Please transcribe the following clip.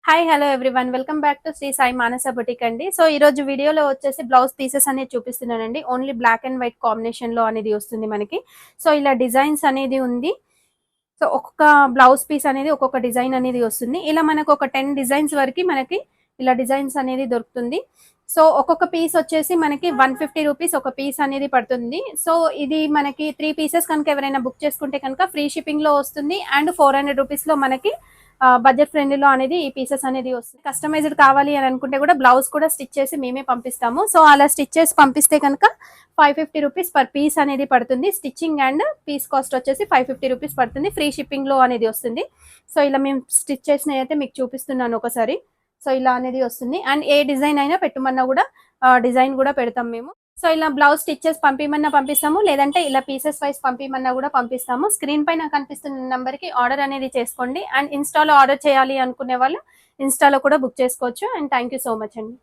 Hi hello everyone welcome back to Sri Sai Manasa boutique అండి. So ఈ రోజు వీడియోలో వచ్చేసి బ్లౌజ్ పీసెస్ అనేది చూపిస్తున్నానండి. Only black and white combination లో అనేది వస్తుంది మనకి. సో ఇలా డిజైన్స్ అనేది ఉంది. సో ఒక్కొక్క బ్లౌజ్ పీస్ అనేది ఒక్కొక్క డిజైన్ అనేది వస్తుంది. ఇలా మనకు ఒక 10 డిజైన్స్ వరకు మనకి ఇలా డిజైన్స్ అనేది దొరుకుతుంది. సో ఒక్కొక్క పీస్ వచ్చేసి మనకి 150 రూపీస్ ఒక పీస్ అనేది పడుతుంది. సో ఇది మనకి 3 పీసెస్ కనుక ఎవరైనా బుక్ చేసుకుంటే కనుక ఫ్రీ షిప్పింగ్ లో వస్తుంది. అండ్ 400 రూపీస్ లో మనకి బడ్జెట్ ఫ్రెండ్లీలో అనేది ఈ పీసెస్ అనేది వస్తుంది. కస్టమైజ్డ్ కావాలి అని అనుకుంటే కూడా బ్లౌజ్ కూడా స్టిచ్ చేసి మేమే పంపిస్తాము. సో అలా స్టిచ్ చేసి పంపిస్తే కనుక 550 రూపీస్ పర్ పీస్ అనేది పడుతుంది. స్టిచ్చింగ్ అండ్ పీస్ కాస్ట్ వచ్చేసి 550 రూపీస్ పడుతుంది. ఫ్రీ షిప్పింగ్ లో అనేది వస్తుంది. సో ఇలా మేము స్టిచ్ చేసినవి అయితే మీకు చూపిస్తున్నాను ఒకసారి. సో ఇలా అనేది వస్తుంది. అండ్ ఏ డిజైన్ అయినా పెట్టమన్నా కూడా డిజైన్ కూడా పెడతాం మేము. సో ఇలా బ్లౌజ్ స్టిచెస్ పంపిమన్నా పంపిస్తాము, లేదంటే ఇలా పీసెస్ వైస్ పంపిమన్నా కూడా పంపిస్తాము. స్క్రీన్ పైన కనిపిస్తున్న నెంబర్ కి ఆర్డర్ అనేది చేసుకోండి. అండ్ ఇన్స్టాలో ఆర్డర్ చేయాలి అనుకునే వాళ్ళు ఇన్స్టాలో కూడా బుక్ చేసుకోవచ్చు. And thank you so much అండి.